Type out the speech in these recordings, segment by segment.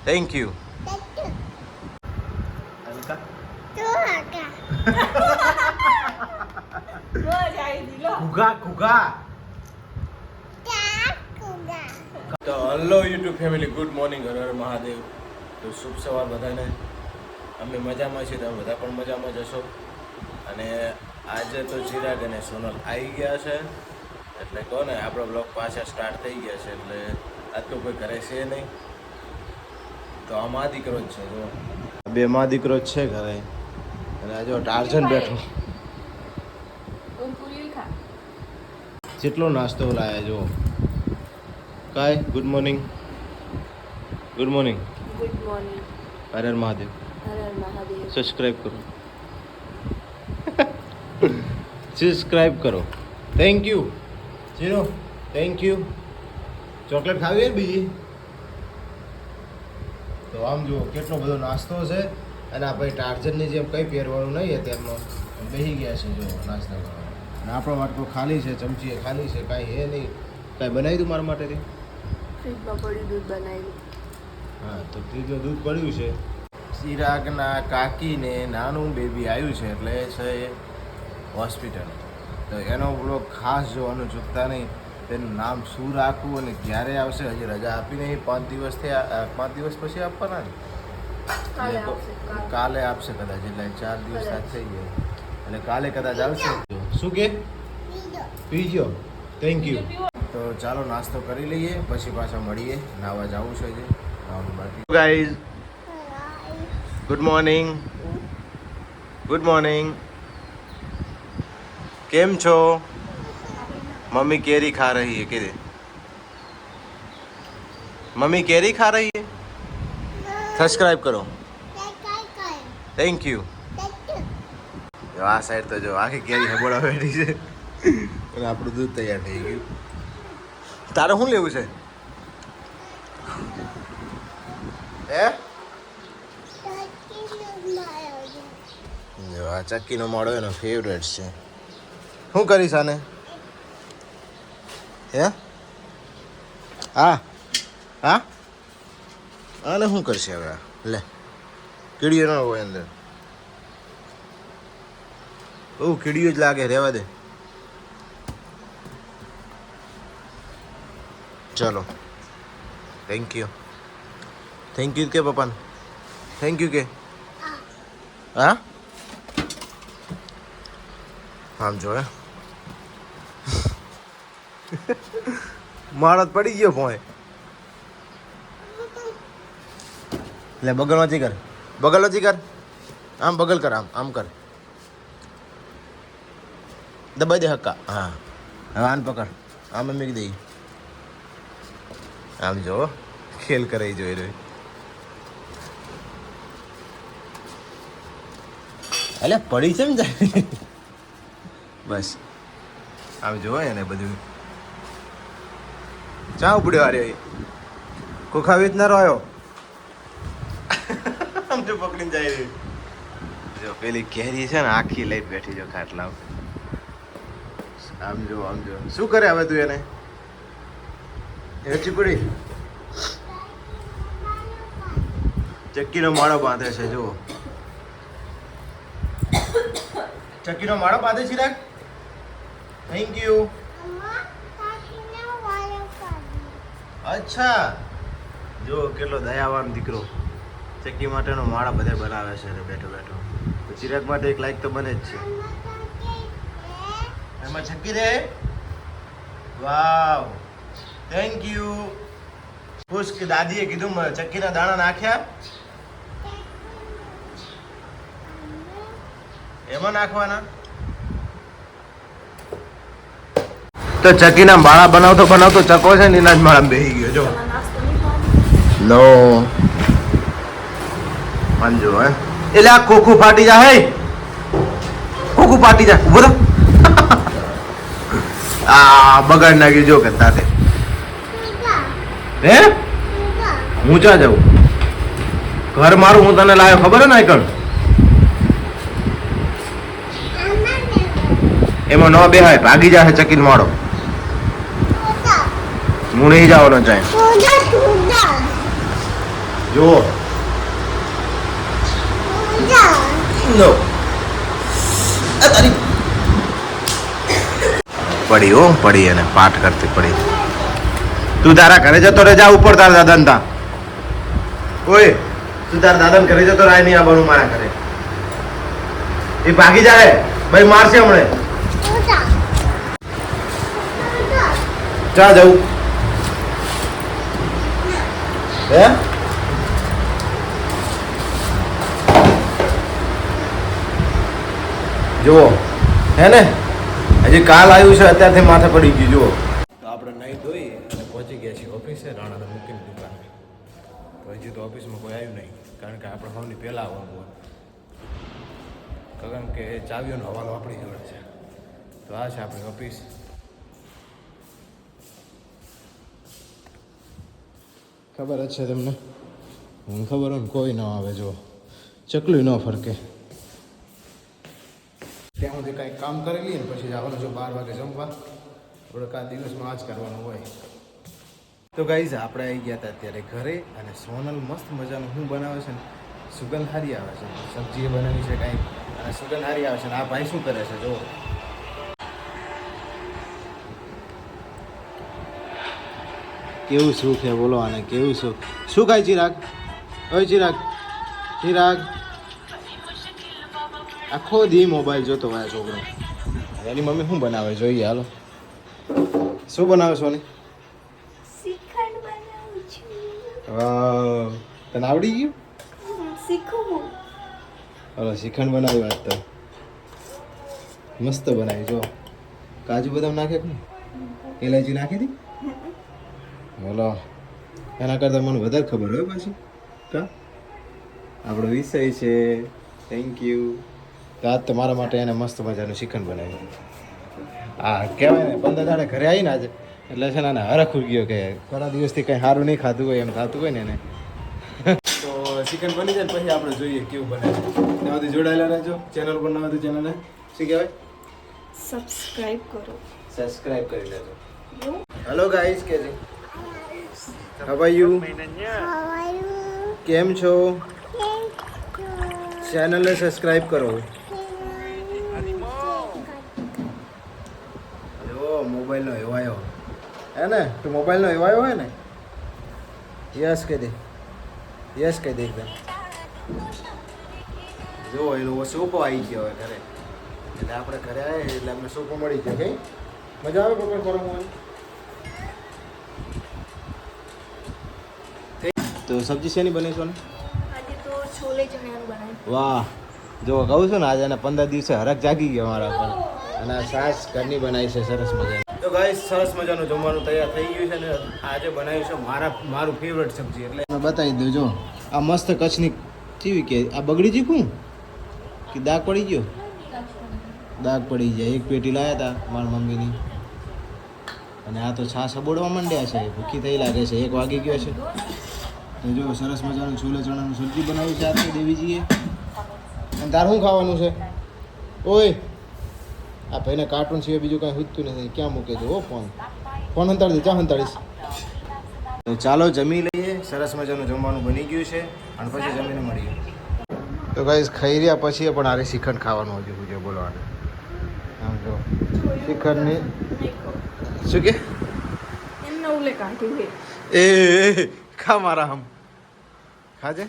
Thank you. તો hello YouTube family, good morning, Har Har Mahadev. તો શુભ સવાર બધાને. અમે મજામાં છીએ, તમે બધા પણ મજામાં જશો. અને આજે તો ચિરાગ અને સોનલ આવી ગયા છે, એટલે કહો ને આપણો બ્લોગ પાછા સ્ટાર્ટ થઈ ગયા છે. એટલે આજ તો કોઈ ઘરે છે નહીં, તો આ મા દીકરો જ છે. જો બે મા દીકરો જ છે ઘરે. અને આ જો ટાર્જન બેઠો. જેટલો નાસ્તો લાયા જો. કાય good morning. Good morning. Good morning. Har Har Mahadev. Har Har Mahadev. Subscribe કરો. સબસ્ક્રાઇબ કરો. થેન્ક યુ જીરો. Thank you. ચોકલેટ ખાવી છે બીજી? તો આમ જુઓ કેટલો બધો નાસ્તો છે. અને આ ભાઈ ટાર્જનની જેમ કંઈ પહેરવાનું નહીં અત્યારમાં બેસી ગયા છે જો નાસ્તા કરવા. અને આપણો વાટકો ખાલી છે, ચમચી ખાલી છે, કાંઈ હે નહીં. કાંઈ બનાવી દઉં મારા માટે? ફ્રીજમાં પડ્યું દૂધ બનાવ્યું. હા, તો ફ્રીજમાં દૂધ પડ્યું છે. ચિરાગના કાકીને નાનું બેબી આવ્યું છે, એટલે છે હોસ્પિટલ. તો એનો બ્લોગ ખાસ જોવાનું ચૂકતા નહીં. તેનું નામ શું રાખવું અને ક્યારે આવશે, હજી રજા આપી નહીં. 5 દિવસ થયા, 5 દિવસ પછી આપવાના ને? કાલે આપશે કદાચ, એટલે 4 દિવસ થઈ ગયા. એટલે કાલે કદાચ આવશે. શું કે પીજો? Thank you. તો ચાલો નાસ્તો કરી લઈએ, પછી પાછા મળીએ. નાવા જવું છે જે બાકી. Guys good morning. Good morning. કેમ છો? मम्मी केरी खा रही है. किधर मम्मी केरी खा रही है? सब्सक्राइब करो. Thank you. જો આ સાઈડ તો જો આખી કેરી હબોડા બેઠી છે. અને આપણું દૂધ તૈયાર થઈ ગયું. તારે શું લેવું છે? હે? જો આ ચક્કીનો માળો એનો ફેવરેટ છે. શું કરીશ આને? હે? હા હા. આને શું કરશે હવે? લે કીડીઓ ન હોય અંદર. બહુ કીડીઓ જ લાગે, રહેવા દે. ચલો થેન્ક યુ. થેન્ક યુ કે પપ્પાને? થેન્ક યુ કે? હા આમ જો હે માળો પડી ગયો ભોય. લે બગલમાંથી કર, બગલમાંથી કર. આમ બગલ કર, આમ આમ કર. દબાઈ દે હક્કા. હા હવે આન પકડ. આમ મૂકી દઈ. આમ જો ખેલ કરે જોઈ રહ્યો. એટલે પડી છે ને જાય. બસ આમ જો એને બધું ચા ઉપડ્યો. અરે કોખાવી જ ના રહ્યો. આમ જો પકડીને જાય રહ્યું. જો પેલી કેરી છે ને આખી લઈ બેઠી જો ખાટલા. આમ જો આમ જો શું કરે હવે તું એને? હેચી પડી. ચક્કીનો માળો બાંધે છે જો. ચક્કીનો માળો બાંધે છે. Thank you. અચ્છા જો કેટલો દયાવાન દીકરો. ચક્કી માટેનો માળા બધા બનાવે છે બેઠો બેઠો. તો ચિરાગ માટે એક લાઈક તો બને જ છે. એમાં ચક્કી રે. Wow thank you. ખુશ કે દાદીએ કીધું ચક્કીના દાણા નાખ્યા. એમાં નાખવાના. તો ચક્કીના માળા બનાવતો બનાવતો ચકો છે ને એના જ માળા બેસી ગયો જો. નો મંજો હે એટલે આ ખોખું ફાટી જા. હે ખોખું ફાટી જા. ઉભો થા. આ બગાડ નાખ્યું જો કે તાતે. હે હું ચા જાઉં? ઘર મારું હું તને લાવ્યો ખબર હે ને આઈકણ? એમાં ન બેહાય, ભાગી જાય ચકીનો માળો. હું નહીં જવાનો ચાહે. જુઓ નો તારી પડી હો પડી એને પાઠ કરતી પડી. તું તારા ઘરે જતો રહે, જા ઉપર તારા દાદા તા. ઓય તું તારા દાદા ઘરે જતો રાય નહીં આવવાનું મારા ઘરે. એ ભાગી જાય ભાઈ, મારશે હમણે. જા જવું હે જુઓ હે ને હજી કાલ આવ્યું છે, અત્યારથી માથે પડી ગયું. જુઓ તો આપણે નહીં ધોઈ અને પહોંચી ગયા છીએ ઓફિસે, રાણાને મૂકીને દુકાને. તો હજી તો ઓફિસમાં કોઈ આવ્યું નહીં, કારણ કે આપણે સૌની પહેલાં આવવાનું હોય, કારણ કે ચાવીઓનો હવાલો આપણી જોડે છે. તો આ છે આપણી ઓફિસ. ખબર જ છે તમને, હું ખબર હોય ને કોઈ ન આવે. જો ચકલું ન ફરકે. ત્યાં સુધી કાંઈક કામ કરી લઈએ ને પછી જવાનું જો 12 વાગે જમવા. થોડોક આ દિવસમાં આ જ કરવાનું હોય. તો ગાઈઝ આપણે આવી ગયા હતા અત્યારે ઘરે, અને સોનલ મસ્ત મજાનું શું બનાવે છે ને, સુગંધ સારી આવે છે. સબ્જી બનાવી છે કાંઈક અને સુગંધ સારી આવે છે. અને આ ભાઈ શું કરે છે જો, કેવું સુખ છે બોલો આને, કેવું સુખ. શું ખાય ચિરાગ? ઓય ચિરાગ, ચિરાગ આખો દી મોબાઈલ જોતો હોય છોકરો. એની મમ્મી શું બનાવે જોઈએ, હાલો. શું બનાવે સોની? શ્રીખંડ બનાવું છું. વાહ, તને આવડી ગયું? શીખવું. હાલો શ્રીખંડ બનાવ્યું આજ તો. મસ્ત બનાવી. જો કાજુ બદામ નાખે કે ઇલાયચી નાખી હતી? બોલો એના કરતાં મને વધારે ખબર હોય પાછી. કા આપણો વિષય છે. Thank you. તો આજ તો મારા માટે એને મસ્ત મજાનું શ્રીખંડ બનાવ્યું. હા કહેવાય ને 15 દાડે ઘરે આવીને આજે એટલે છે ને હરખ ગયો કે થોડા દિવસથી કંઈ સારું નહીં ખાધું હોય એમ થતું હોય ને એને. તો શ્રીખંડ બની જાય પછી આપણે જોઈએ કેવું બને. ત્યાં સુધી જોડાયેલા રહેજો. ચેનલ પર ના હોય તો ચેનલને શું કહેવાય, સબસ્ક્રાઇબ કરો. સબસ્ક્રાઇબ કરી લેજો. હેલો ગાઈસ, કે છે હાઉ આર યુ? કેમ છો? ચેનલને સબસ્ક્રાઇબ કરો. જો મોબાઈલનો એવાયો હે ને, તો મોબાઈલનો એવાયો હોય ને, યસ કહી દે, યસ કહી દે એકદમ. જો એ લોકો સોપો આવી ગયો હવે ઘરે, એટલે આપણે ઘરે આવ્યા એટલે અમને સોપો મળી ગયો. કઈ મજા આવે પકડ ફરવાનું? તો સબ્જી શેની બની છો ને? આજે તો છોલે ચણાનું બનાવ્યું. વાહ, જો કહું છું ને આજે એને 15 દિવસે હરખ જાગી ગયો મારા પર. અને આ સાસ ઘરની બનાવી છે સરસ મજાની. તો ગાઈસ સરસ મજાનું જમવાનું તૈયાર થઈ ગયું છે ને આજે બનાવ્યું છે મારું ફેવરેટ સબ્જી. એટલે મેં બતાવી દઉં. જો આ મસ્ત કચ્છની ચીવી કે આ બગડી જીખું કે દાગ પડી ગયો? દાગ પડી જાય. એક પેટી લાવ્યા હતા મારા મમ્મીની, અને આ તો છાશ અબોડવા માંડ્યા છે. ભૂખી થઈ લાગે છે. 1 વાગી ગયો છે. તો જો સરસ મજાનું છોલે ચણાનું સબ્જી બનાવ્યું છે આજે દેવીજીએ. અને તાર શું ખાવાનું છે? ઓય આ ભાઈને કાર્ટૂન સિવાય બીજું કાંઈ હૂજતું નથી. ક્યાં મૂકે છે? ઓ ફોન હંતાડી દે. ચા હંતાડીશ. તો ચાલો જમી લઈએ. સરસ મજાનું જમવાનું બની ગયું છે અને પછી જમીને મળીએ. તો ગાઈસ ખાઈ રહ્યા પછી પણ આરે શ્રીખંડ ખાવાનું હજુ છે બોલવાનું. આમ જો શ્રીખંડની શું કે એમને ઉલે કાઢ્યું છે. એ ખા મારા હમ ખાજે,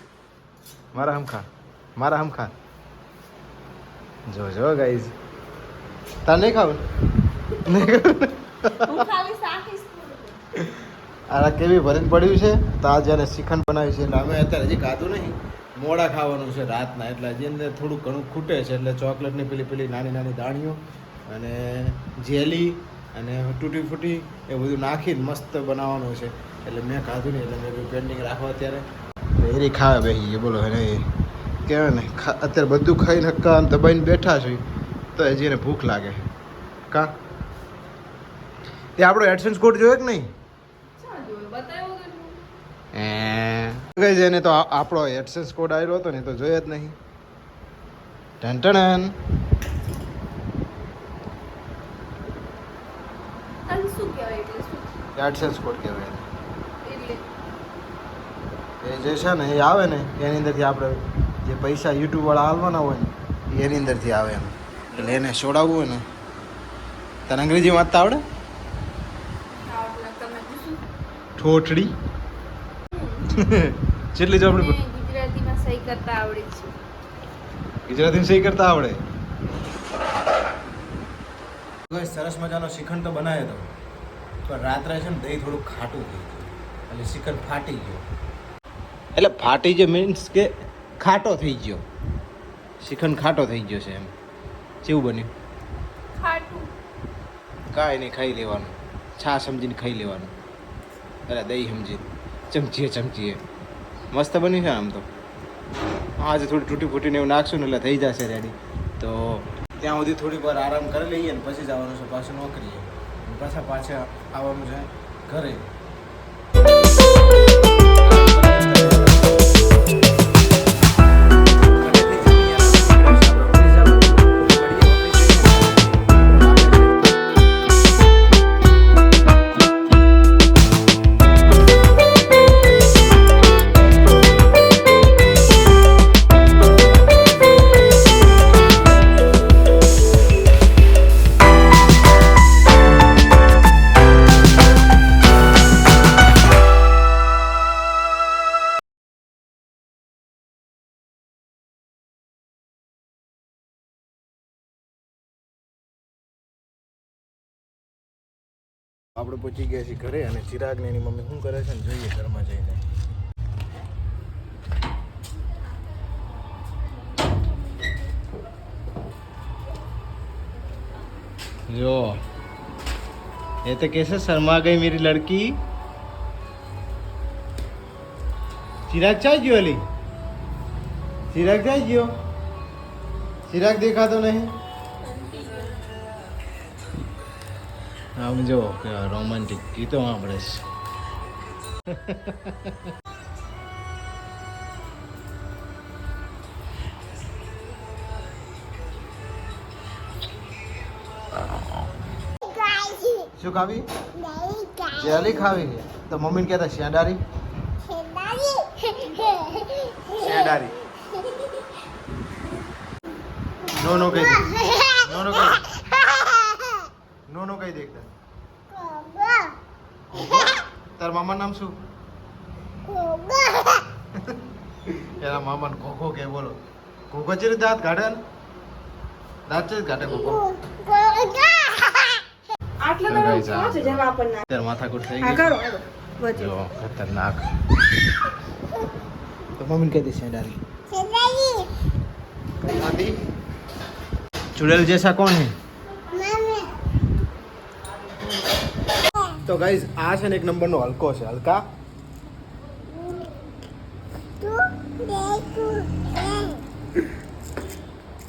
મારા હમ ખા, મારા હમ ખા. જો જો ગાઈસ તાર નહીં ખાવું? નહીં ખાવું? હું ખાલી શાકીશ. આ કેવી ભરીને પડ્યું છે. તો આ જ્યારે શ્રીખંડ બનાવ્યું છે એટલે અમે અત્યારે હજી ખાધું નહીં, મોડા ખાવાનું છે રાતના. એટલે હજી અંદર થોડું ઘણું ખૂટે છે. એટલે ચોકલેટની પેલી નાની નાની દાણીઓ અને જેલી અને તૂટી ફૂટી એ બધું નાખીને મસ્ત બનાવવાનું છે. એટલે મેં ખાધું નહીં એટલે મેં પેન્ડિંગ રાખવા અત્યારે એરી ખાવા બેસી. બોલો એને એ કહેવાય ને અત્યારે બધું ખાઈને હક્કા આમ દબાઈને બેઠા છે તો હજી એને ભૂખ લાગે. કા તે આપણો એડસન્સ કોડ જોયો કે નહીં? ગઈ છે એને તો આપણો એડસન્સ કોડ આવ્યો હતો ને તો જોયો જ નહીં. ટન શું કહેવાય એટલે શું? એડસન્સ કોડ કહેવાય. એટલે એ એ જે છે ને એ આવે ને એની અંદરથી આપણે જે પૈસા યુટ્યુબવાળા હાલવાના હોય ને એની અંદરથી આવે એમ એટલે એને છોડાવવું હોય ને તને અંગ્રેજી વાંચતા આવડે ઠોઠડી કેટલી ચોપડી ગુજરાતીમાં સહી કરતા આવડે છે. ગુજરાતીમાં સહી કરતા આવડે. સરસ મજાનો શ્રીખંડ તો બનાવ્યો હતો પણ રાત્રે છે ને દહીં થોડું ખાટું થઈ ગયું એટલે શ્રીખંડ ફાટી ગયો. એટલે ફાટી ગયો મીન્સ કે ખાટો થઈ ગયો. શ્રીખંડ ખાટો થઈ ગયો છે એમ. કેવું બન્યું? ખાટું. કાંઈ નહીં, ખાઈ લેવાનું. છા સમજીને ખાઈ લેવાનું. અરે દહીં સમજીને ચમચીએ મસ્ત બન્યું છે આમ તો. આજે થોડી તૂટી ફૂટીને એવું નાખશું ને એટલે થઈ જશે રેડી. તો ત્યાં સુધી થોડીક વાર આરામ કરી લઈએ ને પછી જવાનું છે પાછું નોકરીએ. પાછા આવવાનું છે ઘરે. આપણે પહોંચી ગયા છીએ ઘરે અને ચિરાગ ને એની મમ્મી શું કરે છે ને જોઈએ ઘરમાં જઈને. જો ये तो कैसे शर्मा गई मेरी लड़की. चिराग चाय गयो अली. चिराग चाय गयो. चिराग देखा तो नहीं. આમ જો રોમેન્ટિક ગીતો સાંભળે છે. શું ખાવી? જેલી ખાવી છે તો મમ્મીને કહેતા શેડારી. શેડારી નો નો કહી દે. નો નો કહી નો નો કહી દે. તાર મામા નામ શું? એના મામાને ખોખો કે બોલો. ખોખો છે દાંત કાઢે ને દાંત છે કાઢે ખોખો. આટલો તો પહોંચે જેમાં આપણને ત્યારે માથાકૂટ થઈ આ ગઈ. કરો વચ્ચે જો ખતરનાક. તો મમ્મીને કહી દે શેડારી. આદि चुड़ैल जैसा कौन है? तो गाइस આ છે ને એક નંબરનો હલકો છે. હલકા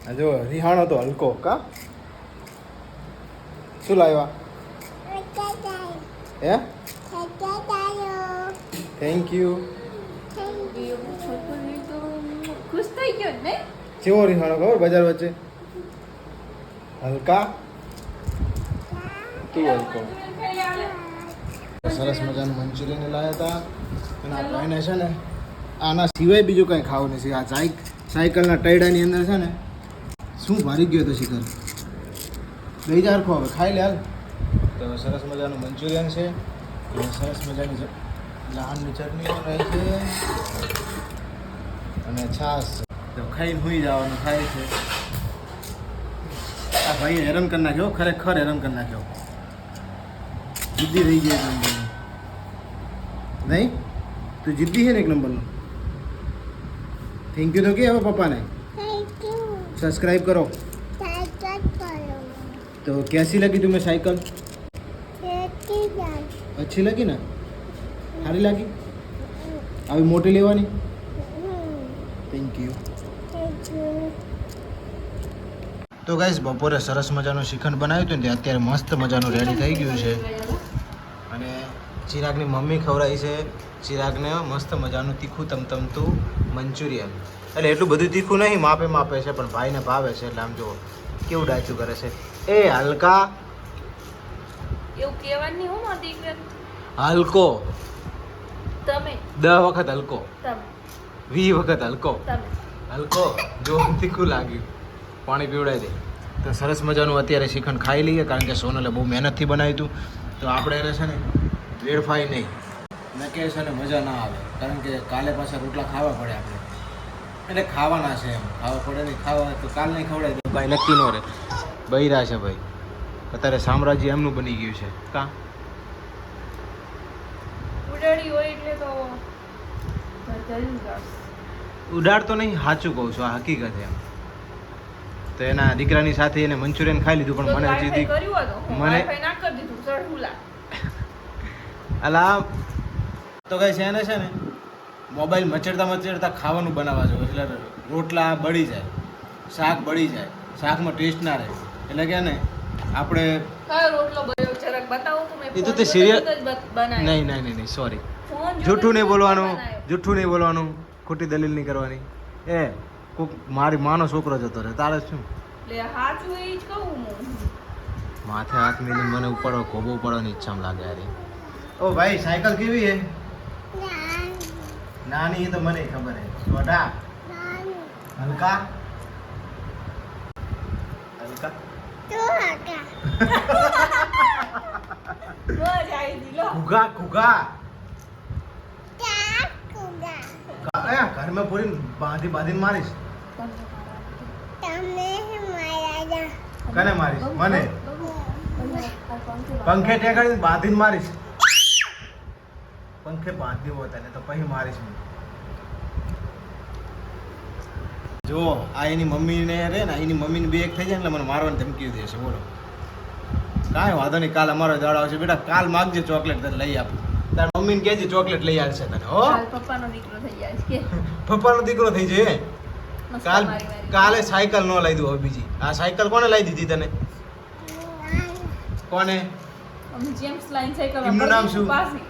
આ જો રિહાણો તો હલકો કા. શું લાવ્યા? હે થેન્ક યુ. છોકરી તો ખુશ થઈ ગયો ને. કેવો રિહાણો ખબર બજાર વચ્ચે હલકા તું હલકો. સરસ મજાનું મંચુરિયન લાવ્યા હતા અને આ ભાઈને છે ને આના સિવાય બીજું કંઈ ખાવું નથી. આ સાયકલના ટૈડાની અંદર છે ને શું ભારી ગયો હતો શિખર. દઈ જા હરખો હવે ખાઈ લે હાલ. તો સરસ મજાનું મંચુરિયન છે અને સરસ મજાની લહાણની ચટણી રહી છે અને છાશ. તો ખાઈને સુઈ જવાનું ખાય છે. આ ભાઈ હેરાન કરી નાખ્યો, ખરેખર હેરાન કરી નાખ્યો. જિદ્દી થઈ ગઈ એક નંબરનો. નહીં તું જિદ્દી છે ને એક નંબરનો. થેન્ક યુ તો કે હવે પપ્પાને सब्सक्राइब करो. तो कैसी लगी तुम्हें साइकिल? अच्छी लगी ना? सारी लगी? अभी मोटी लेवानी? Thank you. તો ગાઈસ બપોરે સરસ મજાનું શ્રીખંડ બનાવ્યું હતું ને અત્યારે મસ્ત મજાનું રેડી થઈ ગયું છે અને ચિરાગની મમ્મી ખવડાવી છે ચિરાગને મસ્ત મજાનું તીખું તમતમતું મંચુરિયન. એટલે એટલું બધું તીખું નહીં, માપે માપે છે પણ ભાઈને ભાવે છે. એટલે આમ જો કેવું ડાચું કરે છે. એ હલકા એવું કહેવાનું નહીં. હું મારી દીકરી હલકો તમે 10 વખત હલકો, તમે 20 વખત હલકો, તમે હલકો. જો તીખું લાગ્યું, પાણી પીવડાવી દે. તો સરસ મજાનું અત્યારે શ્રીખંડ ખાઈ લઈએ, કારણ કે સોનલે બહુ મહેનતથી બનાવ્યું હતું. તો આપણે એને છે ને વેડફાઈ નહીં, ન કે છે ને મજા ના આવે, કારણ કે કાલે પાછા રોટલા ખાવા પડે આપણે. એટલે ખાવાના છે એમ, ખાવા પડે નહીં, ખાવા તો કાલ નહીં ખવડાવી દે, કાંઈ નક્કી ન રહે. બૈરા છે ભાઈ, અત્યારે સામ્રાજ્ય એમનું બની ગયું છે. કાં ઉડાડી હોય એટલે તો જલ્દી જાવ. ઉડાડતો નહીં, સાચું કહું છું, આ હકીકત છે એમ. તો એના દીકરાની સાથે એને મંચુરિયન ખાઈ લીધું, પણ મને હજી વાઈફાઈ કર્યું હતું મને વાઈફાઈ ના કરી દીધું સરહુલા. અલા તો કઈ છે ને મોબાઈલ મચેડતા મચેડતા ખાવાનું બનાવવા જો, એટલે રોટલા બળી જાય, શાક બળી જાય, શાકમાં ટેસ્ટ ના રહે. એટલે કે ને આપણે કયો રોટલો બન્યો જરાક બતાવો તો મેં એ તો ફોન તે જોતા serial- જોતા જ બનાવ્યો. નહીં સોરી, ફોન જોતા જૂઠું નહીં જોતા બોલવાનું, બનાવ્યો. જૂઠું નહીં બોલવાનું, ખોટી દલીલ નહીં કરવાની. એ કોક મારી માનો છોકરો જતો રહે, તારે શું? લે હાચું એ જ કહું હું. માથે હાથ મેલીને મને ઉપાડો, ખોબો ઉપાડવાની ઈચ્છા લાગે યાર. ઓ ભાઈ, સાયકલ કેવી હે? નાની તો મને ખબર હે. છોટા હલકા હલકા મજા આવી દી લો. ઘુઘા ઘુઘા ઘર में પૂરી બાંધી બાંધીને મારીશ. કને મારીશ? મને પંખે ટેકાડીને બાંધીને મારીશ. પંખે બાંધ્યો હોત ને તો પછી મારીશ હું. જો આ એની મમ્મીને રે ને, એની મમ્મીને બે એક થઈ જાય એટલે મને મારવાની ધમકી દેશે. બોલો, કાંઈ વાંધો નહીં, કાલ અમારો દાડો આવશે. બેટા કાલ માગજે ચોકલેટ, તને લઈ આપું. તાર મમ્મીને કહેજે ચોકલેટ લઈ આવશે તને. હો, કાલ પપ્પાનો દીકરો થઈ જાય છે કે પપ્પાનો દીકરો થઈ જાય. મસ્ત કાલ મારી મારી. કાલે સાયકલ ન લઈ દઉં હવે બીજી. આ સાયકલ કોને લઈ દીધી તને? કોને? અમે જેમ્સ લાઈન સાયકલ એમનું નામ શું? પાસી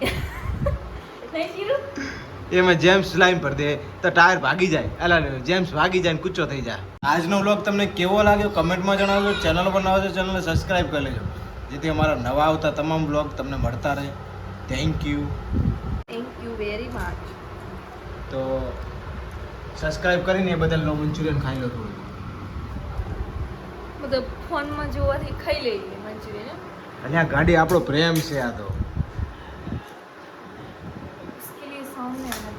નહીં કીધું એમાં જેમ્સ લાઈન પર દે તો ટાયર ભાગી જાય. અલા જેમ્સ ભાગી જાય ને કૂચો થઈ જાય. આજનો વ્લોગ તમને કેવો લાગ્યો કમેન્ટમાં જણાવજો. ચેનલ પર નવા છો ચેનલને સબસ્ક્રાઈબ કરી લેજો, જેથી અમારા નવા આવતા તમામ વ્લોગ તમને મળતા રહે. Thank you very much. તો સબસ્ક્રાઈબ કરીને એ બદલ લો મંચુરિયન ખાઈ લો થોડું. મતલબ ફોનમાં જોવાથી ખાઈ લઈએ મંચુરિયન. અને આ ગાડી આપણો પ્રેમ છે. આ તો इसके लिए सामने आना